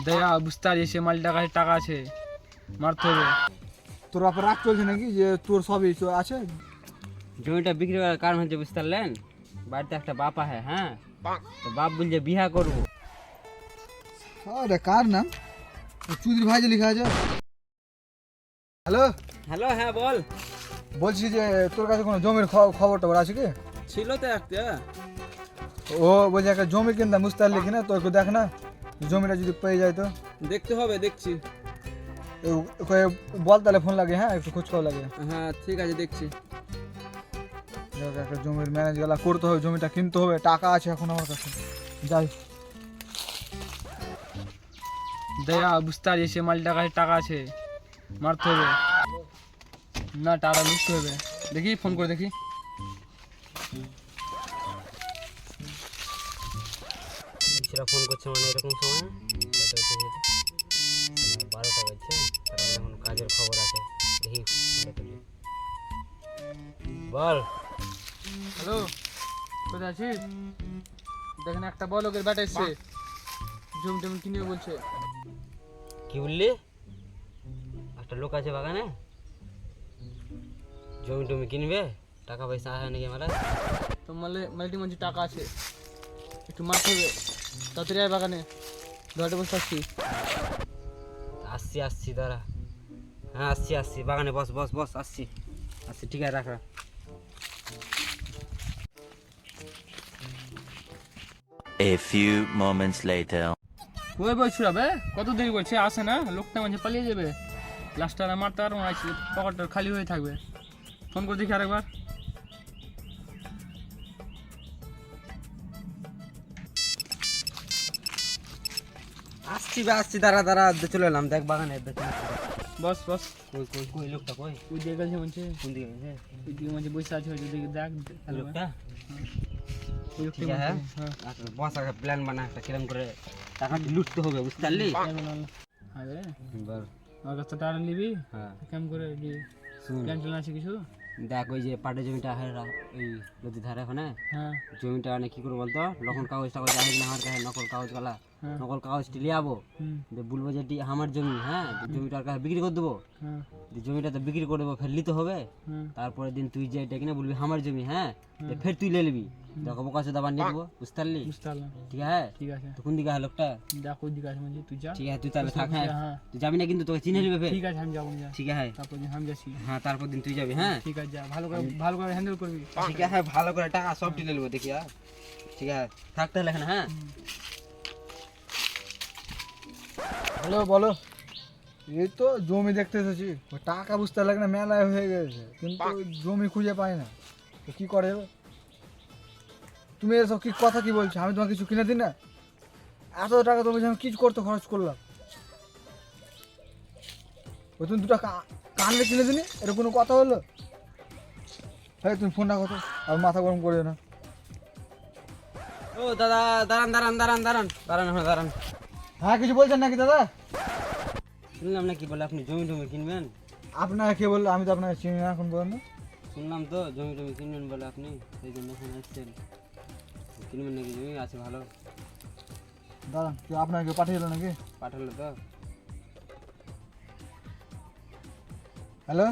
দেয়া বুঝতে পারছি সে মালটার কাছে টাকা আছে, মারতে হবে। তোর বাপের রাগ চলছে নাকি যে তোর সবই আছে? জমিটা বিক্রি করার কারণ হচ্ছে বুঝতে পারলেন, বাড়িতে একটা বাপ আছে, হ্যাঁ, তো বাপ বলছে বিহা করবো। আরে কার নাম? চৌধুরী ভাই যে লেখা আছে। হ্যালো, হ্যালো, হ্যাঁ বল। বলছি যে তোর কাছে কোনো জমির খবর টবর আছে কি? ছিল তো একটা। ও বলছে একটা জমি কিনতাম, বুঝতে পারলি কিনা? তো একটু দেখ না, জমিটা যদি পেয়ে যায় তো। দেখতে হবে, দেখছি। ওকে বল তাহলে ফোন লাগে, হ্যাঁ একটু খোঁজ খবর লাগে। হ্যাঁ ঠিক আছে, দেখছি। একটা জমির ম্যানেজ গেলা করতে হবে, জমিটা কিনতে হবে, টাকা আছে এখন আমার কাছে। যাই দেয়া বুঝতে পারছি সে মালটার কাছে টাকা আছে, মারতে হবে। না টাকা লুটতে হবে। দেখি ফোন করে দেখি। সেটা ফোন করছে মানে এরকম সময় 12টা বাজছে, তার মানে এখন কাজের খবর আছে। দেখি ফোনটা তুলি। বল। হ্যালো, কোথায় আছিস? দেখেন একটা বড় লোকের ব্যাটা এসছে, জমি টমি কিনবে বলছে। কি বললি? একটা লোক আছে বাগানে, জমি টমি কিনবে, টাকা পয়সা আছে নাকি আমার? তো মাল্টি মাঝে টাকা আছে, একটু মারতে হবে। তাড়াতাড়ি আয় বাগানে, ধরে বসে থাকছি। আসছি আসছি, দাঁড়া। হ্যাঁ আসছি আসছি, বাগানে বস বস বস, আসছি আসছি, ঠিক আছে, রাখ রাখ। A few moments later. ওই বলছিল বে, কত দেরি করছে, আসে না, লোকটা মাঝে পালিয়ে যাবে। লাস্টার মারতে আর পকেটটা খালি হয়ে থাকবে। ফোন করে দেখি আরেকবার। আসছি বে আসছি, দাঁড়া দাঁড়া, চলে এলাম, দেখ বাগানে। বস বস, কই কই কই লোকটা কই? ওই দিকে গেছে বলছে, কোন দিকে গেছে? ওই দিকে মাঝে বসে আছে, ওই দিকে দেখ। ওই লোকটা? ওই লোকটা ঠিক আছে, হ্যাঁ। আচ্ছা, বস আগে প্ল্যান বানা একটা, কিরম করে টাকাটি লুটতে হবে, বুঝতে পারলি? আরে বল। আমার কাছে টাকা নিবি, হ্যাঁ কেমন করে শুন, প্ল্যান ট্যান আছে কিছু? দেখ ওই যে পাটের জমিটা ওই নদীর ধারে ওখানে হ্যাঁ জমিটা মানে কি করবো বলতো, নকল কাগজ টাগজ আছে কিনা আমার কাছে, নকল কাগজ গালা, হ্যাঁ। নকল কাগজটি লিয়ে যাবো, দিয়ে বলবো যে এটি আমার জমি, হ্যাঁ, জমিটার কাছে বিক্রি করে দেবো। হ্যাঁ জমিটা তো বিক্রি করে দেবো, ফের নিতে হবে। হ্যাঁ। তারপরের দিন তুই যে এটা কিনা বলবি আমার জমি, হ্যাঁ, দিয়ে ফের তুই লে নিবি, দেখো বোকা চোদা বানিয়ে দেবো, বুঝতে পারলি? বুঝতে পারলাম। ঠিক আছে? ঠিক আছে, তো কোন দিকে হয় লোকটা? দেখ ওই দিকে আছে মানে, তুই যা। ঠিক আছে, তুই তাহলে থাক, হ্যাঁ, হ্যাঁ তুই যাবি না কিন্তু, তোকে চিনে নিবে ফের। ঠিক আছে, আমি যাবো যা। ঠিক আছে, তারপর দিন আমি যাচ্ছি। হ্যাঁ, তারপর দিন তুই যাবি, হ্যাঁ। ঠিক আছে, যা, ভালো করে হ্যান্ডেল করবি। ঠিক আছে, ভালো করে টাকা সব ঢেলে নেবো, দেখি। আর ঠিক আছে, থাক তাহলে এখানে, হ্যাঁ। হ্যালো, বলো। এই তো জমি দেখতে এসেছি, ওই টাকা বুঝতে লাগে না, মেলায় হয়ে গেছে, কিন্তু ওই জমি খুঁজে পাই না, তো কি করে? তুমি এসব কি কথা কি বলছো? আমি তোমাকে কিছু কিনে দিই না? এত টাকা তুমি আমি কিছু করতে খরচ করলাম, ওই তুমি দুটো কানলে কিনে দিনি, এটা কোনো কথা হলো? হ্যাঁ তুমি ফোনটা কত, আর মাথা গরম করে না। ও দাদা, দাঁড়ান দাঁড়ান দাঁড়ান দাঁড়ান দাঁড়ান, হ্যাঁ দাঁড়ান। হ্যাঁ কিছু বলছেন নাকি দাদা? শুনলাম নাকি বলে আপনি জমি টমি কিনবেন? আপনাকে কে বললো? আমি তো আপনাকে চিনি না এখন পর্যন্ত। শুনলাম তো জমি টমি কিনবেন বলে আপনি, সেই জন্য ফোন আসছেন। কিনবেন নাকি জমি? আছে ভালো। দাঁড়ান, কি আপনাকে কেউ পাঠিয়ে দিল নাকি? পাঠালো তো। হ্যালো,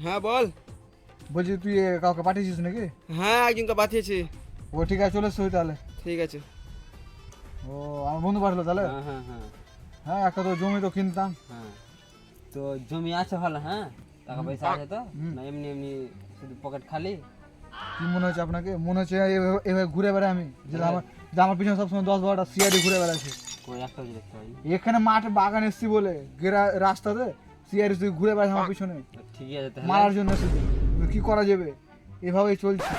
হ্যাঁ বল। বলছি তুই কাউকে পাঠিয়েছিস নাকি? হ্যাঁ একজনকে পাঠিয়েছি। ও ঠিক আছে, চলে এসছো তাহলে। ঠিক আছে। ও আমার বন্ধু পাঠালো তাহলে? হ্যাঁ হ্যাঁ হ্যাঁ হ্যাঁ, একটা তো জমি তো কিনতাম। হ্যাঁ, তো জমি আছে ভালো, হ্যাঁ, টাকা পয়সা আছে তো, না এমনি এমনি শুধু পকেট খালি? কি মনে হচ্ছে আপনাকে? মনে হচ্ছে এভাবে ঘুরে বেড়াই আমি, যে আমার পিছনে সবসময় 10-12টা সিআইডি ঘুরে বেড়াচ্ছে। কই একটা দেখতে পাই? এখানে মাঠে বাগান এসছি বলে রাস্তাতে সিআইডি ঘুরে বেড়াচ্ছে আমার পিছনে ঠিক আছে তাহলে। মারার জন্য শুধু। কি করা যাবে? এভাবেই চলছে।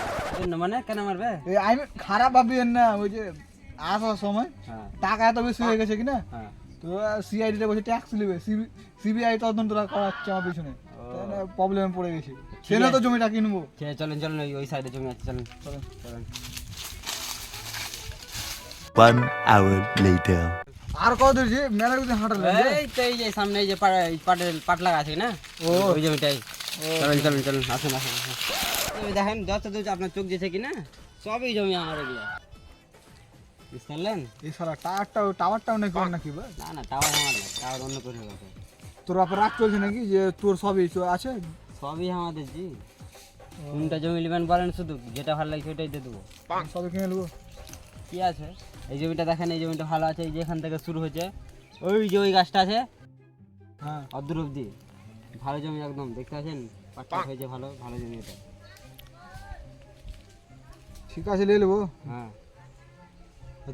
মানে কেন মারবে? আমি খারাপ ভাববেন না, ওই যে আসার সময় হ্যাঁ টাকা এত বেশি হয়ে গেছে কিনা, হ্যাঁ। তো সিআইডিটা বসে ট্যাক্স নেবে, সিবিআই তদন্তটা করাচ্ছে আমার পিছনে, প্রবলেমে পড়ে গেছি, সেটা তো জমিটা কিনবো। ঠিক আছে, চলেন চলেন, ওই সাইডে জমি আছে, চলেন চলেন। চলেন। 1 hour later. আর কত দূর যে মেলা কিছু হাঁটালেন? এই তো এই যে সামনে এই যে পাট লাগা আছে না, ও ওই জমিটাই। চলেন চলেন চলেন, আসুন আসুন আসুন। এই দেখেন যত দূর আপনার চোখ যেছে কিনা, সবই জমি আমার এগুলো। বুঝতে পারলেন? এই সারা টাওয়ারটাও নাকি ওর নাকি ভাই? না না, টাওয়ার আমার না, টাওয়ার অন্য করে হবে। তোর বাপের রাগ চলছে নাকি যে তোর সবই আছে? সবই আমাদের জি। কোনটা জমি নেবেন বলেন, শুধু যেটা ভালো লাগছে ওটাই দিয়ে দেবো। সবই কিনে নেবো। কি আছে এই জমিটা দেখেন, এই জমিটা ভালো আছে, এই যে এখান থেকে শুরু হয়েছে ওই যে ওই গাছটা আছে হ্যাঁ অদূর অব্দি, ভালো জমি একদম, দেখতে পাচ্ছেন পাটটা হয়েছে, ভালো ভালো জমি এটা। ঠিক আছে নিয়ে নেবো। হ্যাঁ,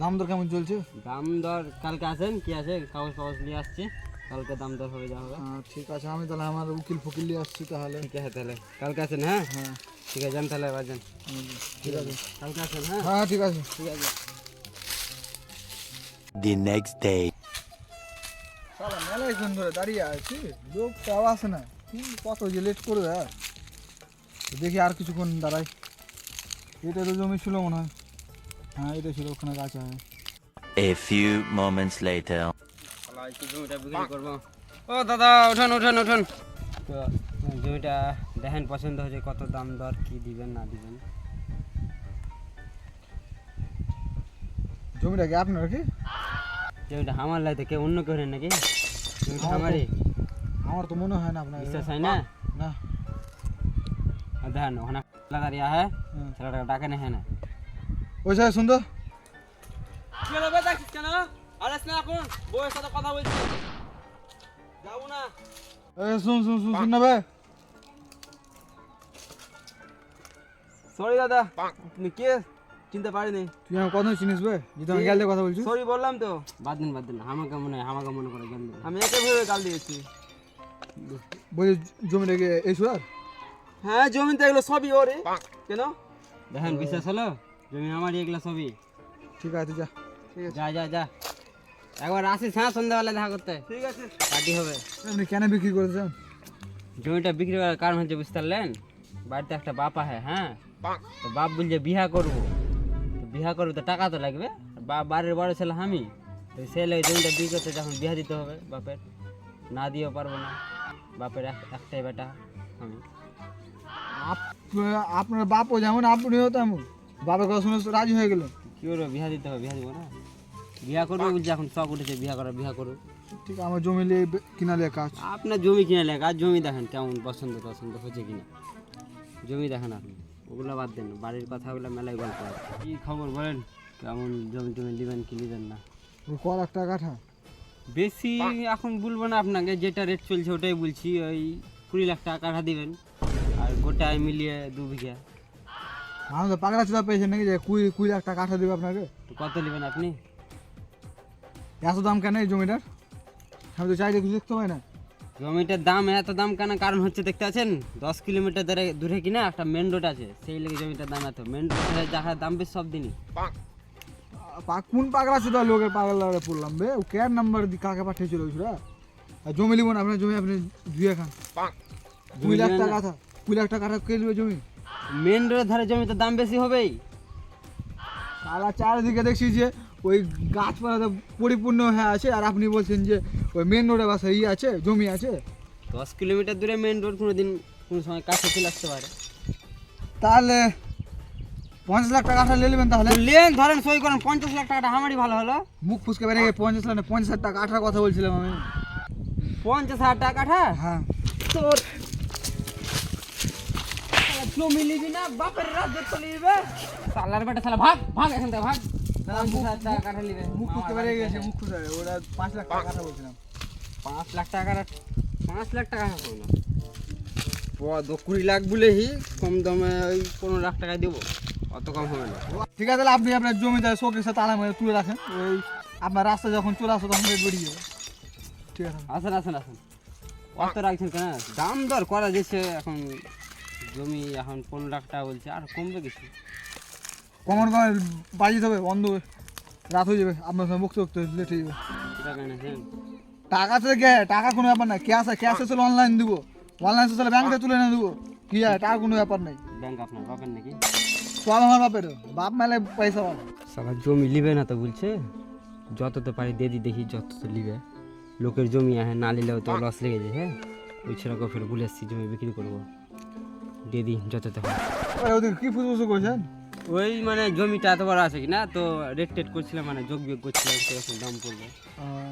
দাম দর কেমন চলছে? দাম দর কালকে আসেন, কি আছে কাগজ ফাগজ নিয়ে আসছি, কালকে দাম দর হবে যা হবে। ঠিক আছে, আমি তাহলে আমার উকিল ফকিল নিয়ে আসছি তাহলে। ঠিক আছে তাহলে কালকে আসেন। হ্যাঁ হ্যাঁ ঠিক আছে, যান তাহলে এবার যান। ঠিক আছে। কালকে আসেন। হ্যাঁ হ্যাঁ ঠিক আছে। ঠিক আছে। The next day. সালা মেলাইক্ষণ ধরে দাঁড়িয়ে আছি, লোকটাও আসে না, কত যে লেট করবে। দেখি আর কিছুক্ষণ দাঁড়াই। এটা তো জমি ছিল মনে হয়। হ্যাঁ এটা ছিল, ওখানে গাছ আছে। A few moments later. জমিটা বিক্রি করবো। ও দাদা ওঠান ওঠান ওঠান। তো জমিটা দেখেন পছন্দ হয়েছে, কত দাম দর কি দিবেন না দিবেন। জমিটা কি আপনার কি? জমিটা আমার লাগতে কেউ অন্য কেউ নেই নাকি? জমিটা আমার তো- আমারই। আমার তো মনে হয় না আপনার। বিশ্বাস হয় না? না। আর দেখেন ওখানে দাঁড়িয়ে হ্যাঁ, হুম। ছেলেটাকে ডাকে না। হ্যাঁ না ওই সাহেব সুন্দর। কি হলো বে, ডাকিস কেন? আরে না এখন বউয়ের সাথে কথা বলছি, যাবো না। শুন না ভাই। সরি দাদা, আপনি কে চিনতে পারিনি। তুই আমার কথা চিনিস ভাই? যদি আমি গেলে কথা বলছিস। সরি বললাম তো। বাদ দিন আমাকে মনে করে জ্ঞান দেন। আমি একে ভেবে গাল দিয়েছি। বলছি জমিটা কি এই সুরার? হ্যাঁ জমিতে এগুলো সবই ওরে। কেন দেখেন বিশ্বাস হলো? জমি আমারই, এগুলো সবই। ঠিক আছে যা। যা যা যা, একবার আসিস হ্যাঁ সন্ধ্যাবেলা দেখা করতে। ঠিক আছে, পার্টি হবে। আপনি কেন বিক্রি করেছেন? জমিটা বিক্রি করার কারণ হচ্ছে বুঝতে পারলেন, বাড়িতে একটা বাপ আছে। হ্যাঁ, তো বাপ বলছে বিহা করবো, তো বিহা করবো তো টাকা তো লাগবে। বাড়ির বড় ছেলে আমি, তো সে লাগে জমিটা বিক্রি করতে যখন বিহা দিতে হবে বাপের, না দিয়েও পারবো না। বাপের একটাই বেটা আমি। আপনার বাপও যেমন আপনিও তেমন, বাবার কথা শুনে রাজি হয়ে গেল। কি করবো, বিহা দিতে হবে, বিহা দিব না। বিহা করবো বলছি, এখন শখ উঠেছে বিহা করার, বিহা করবো। ঠিক আমার জমি নিয়ে কিনা লিয়ে কাজ। আপনার জমি কিনে লেখ, আর জমি দেখেন কেমন পছন্দ হচ্ছে কিনা। জমি দেখেন আপনি, ওগুলো বাদ দেন, বাড়ির কথাগুলো মেলায় গল্প আছে। কি খবর বলেন, কেমন জমি টমি নেবেন কি নেবেন না? ক লাখ টাকা কাঠা? বেশি এখন বলবো না আপনাকে, যেটা রেট চলছে ওটাই বলছি। ওই 20 লাখ টাকা কাঠা দিবেন, আর গোটায় মিলিয়ে 2 বিঘা। আমি তো পাগলা চুলা পেয়েছেন নাকি যে 20 লাখ টাকা কাঠা দেবে আপনাকে? তো কত নেবেন আপনি? এত দাম কেন এই জমিটার? আমি তো চাইলে কিছু দেখতে পাই না। জমিটার দাম এত দাম কেন, কারণ হচ্ছে দেখতে আছেন 10 কিলোমিটার দূরে কিনা একটা মেন রোড আছে, সেই লেগে জমিটার দাম এত। মেন রোডে যাহার দাম বেশ সব দিনই। কোন পাগলা চুলা লোকের পাগলা পড়লাম বে? ও কেয়ার নাম্বার কাকে পাঠিয়েছিল ওইটা? আর জমি নিব না আপনার, জমি আপনি ধুয়ে খান। 20 লাখ টাকা কাঠা, 20 লাখ টাকা কাঠা কে নেবে জমি? মেন রোডের ধারে জমিটার দাম বেশি হবেই। সারা চারিদিকে দেখছি যে ওই গাছপালাতে পরিপূর্ণ হয়ে আছে, আর আপনি বলছেন যে ওই মেন রোডে বাসা আছে, জমি আছে। 10 কিলোমিটার দূরে মেন রোড, কোনো সময় কাছে চলে আসতে পারে। তাহলে 50 লাখ টাকা কাঠা নিয়ে নেবেন তাহলে? লেন ধরেন সই করেন, 50 লাখ টাকাটা আমারই ভালো হলো। মুখ ফুসকে বেরিয়ে গিয়ে 50 লাখ না 50,000 টাকা কাঠার কথা বলছিলাম আমি। 50,000 টাকা কাঠা? হ্যাঁ তোর জমি নিবি না, বাপের রাজ্য চলে যাবে। সালার বেটা সালা, ভাগ ভাগ এখান থেকে ভাগ। 50,000 টাকা কাঠা নিবে। মুখ ফুসকে বেরিয়ে গেছে, মুখ ফুসকে ওরা 5 লাখ টাকা কাঠা বলছিলাম। 5 লাখ টাকা, 5 লাখ টাকা হবে না। 20 লাখ বলেই কম দামে ওই 15 লাখ টাকা দেবো, অত কম হবে না। ঠিক আছে তাহলে আপনি আপনার জমিতে শোকের সাথে তালা মেরে তুলে রাখেন, ওই আপনার রাস্তা যখন চলে আসো তখন রেট বেরিয়ে যাবে। ঠিক আছে আসেন আসেন আসেন, অত রাখছেন কেন? দাম দর করা যাচ্ছে এখন, জমি এখন 15 লাখ টাকা বলছে, আর কমবে কিছু। কমন কমন বাজিয়ে হবে, বন্ধ রাত হয়ে যাবে, আপনার সঙ্গে মুক্ত মুক্ত লেট হয়ে যাবে। টাকা এনেছেন? টাকা তো টাকা কোনো ব্যাপার না, ক্যাশ আসলে অনলাইন দিব, অনলাইন আসলে ব্যাংক থেকে তুলে এনে দেবো, কি আছে টাকা কোনো ব্যাপার নেই। ব্যাংক আপনার বাপের নাকি? সব আমার বাপের, বাপ মেলে পয়সা পাবো। সবার জমি লিবে না তো বলছে, যত তো পারি দিদি দেখি, যত তো লিবে। লোকের জমি আছে, না নিলেও তো লস লেগে যায়। হ্যাঁ, ওই ছেলেকে ফের বলে এসছি জমি বিক্রি করবো, দিদি যত তো হয়। ওদিকে কি ফুসফুস করছেন? ওই মানে জমিটা এত বড় আছে কিনা, তো রেট টেট করছিলাম, মানে যোগ বিয়োগ করছিলাম কিরকম দাম পড়বে।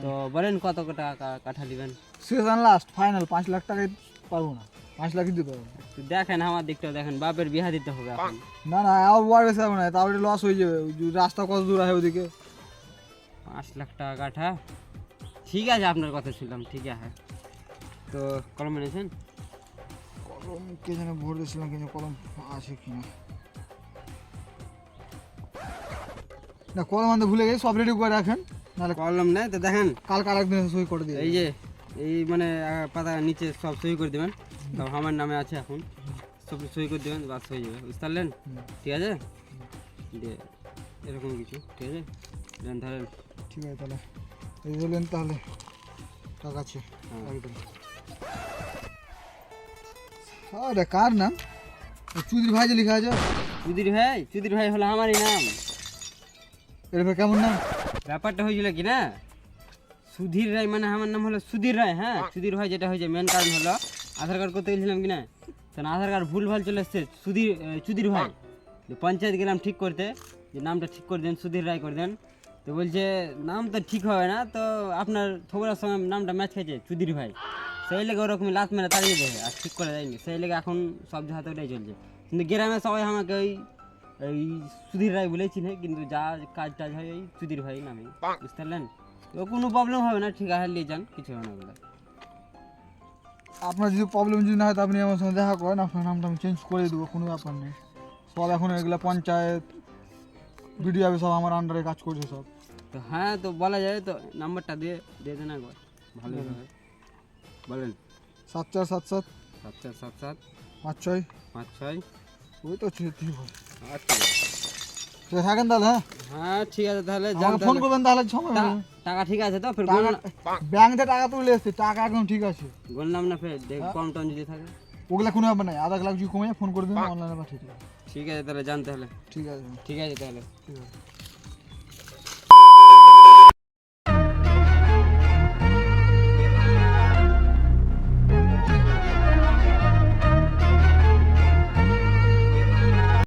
তো বলেন কত টাকা কাঠা দিবেন? শেষ অ্যান্ড লাস্ট ফাইনাল 5 লাখ টাকায় পারবো না, 5 লাখই দিতে পারবো না। তো দেখেন আমার দিকটাও দেখেন, বাপের বিহা দিতে হবে এখন। না না আর বড় বেশি হবে না, তাহলে লস হয়ে যাবে। রাস্তা কত দূর আছে ওদিকে? 5 লাখ টাকা কাঠা, ঠিক আছে আপনার কথা শুনলাম, ঠিক আছে। তো কলম এনেছেন? কলম কে যেন ভোর দিয়েছিলাম, কিন্তু কলম আছে কিনা না, কলম আনতে ভুলে গেছি। সব রেডি করে রাখেন, নাহলে কলম নেই তো দেখেন, কালকে আরেকদিন সই করে দিয়ে এই যে এই মানে পাতা নিচে সব সই করে দেবেন, সব আমার নামে আছে এখন, সব সই করে দেবেন, বাস হয়ে যাবে, বুঝতে পারলেন? ঠিক আছে, দিয়ে এরকম কিছু, ঠিক আছে দেন ধরেন। ঠিক আছে তাহলে এই বললেন, তাহলে টাকা আছে হ্যাঁ। একদম। এটা কার নাম? চুদির ভাই যে লেখা আছে। চুদির ভাই হলো আমারই নাম। এর কেমন নাম? ব্যাপারটা হয়েছিল কি না, সুধীর রায় মানে আমার নাম হলো সুধীর রায়। হ্যাঁ, সুধীর ভাই যেটা হয়েছে মেন কারণ হলো আধার কার্ড করতে গেছিলাম কিনা, তখন আধার কার্ড ভুল ভাল চলে এসছে চুদির ভাই। তো পঞ্চায়েত গেলাম ঠিক করতে, যে নামটা ঠিক করে দেন, সুধীর রায় করে দেন। তো বলছে নাম তো ঠিক হবে না, তো আপনার থোবরার সঙ্গে নামটা ম্যাচ খেয়েছে চুদির ভাই, সেই লেগে ওরকম লাত মেরে তাড়িয়ে দেয়, আর ঠিক করে দেয়নি, সেই লেগে এখন সব জায়গাতে ওটাই চলছে। কিন্তু গ্রামে সবাই আমাকে এই সুধীর রায় বলেই চিনে, কিন্তু যা কাজ টাজ হয় ওই সুধীর ভাই নামে, বুঝতে পারলেন? তো কোনো প্রবলেম হবে না, ঠিক আছে নিয়ে যান, কিছু হবে না বলে। আপনার যদি প্রবলেম যদি না হয়, তো আপনি আমার সঙ্গে দেখা করেন, আপনার নামটা আমি চেঞ্জ করে দেবো, কোনো ব্যাপার নেই। সব এখন এগুলো পঞ্চায়েত বিডিও সব আমার আন্ডারে কাজ করছে সব। তো হ্যাঁ, তো বলা যায়, তো নাম্বারটা দিয়ে দেন একবার, ভালো হবে। বলেন। 7477 7477 56 56। ওই তো ঠিক হয়। আচ্ছা ঠিক আছে, থাকেন তাহলে। হ্যাঁ, হ্যাঁ ঠিক আছে, তাহলে যান আমাকে ফোন তাহলে। করবেন তাহলে সময় হবে। টাকা ঠিক আছে তো? ফের ব্যাংক থেকে টাকা তুলে এসছে, টাকা একদম ঠিক আছে। বললাম না, ফের কম টম যদি থাকে। ওগুলা কোনো ব্যাপার নাই, আধা লাখ যদি কমে যায় ফোন করে দিন, অনলাইনে পাঠিয়ে দেবো। ঠিক আছে তাহলে যান তাহলে। ঠিক আছে ঠিক আছে তাহলে। ঠিক আছে।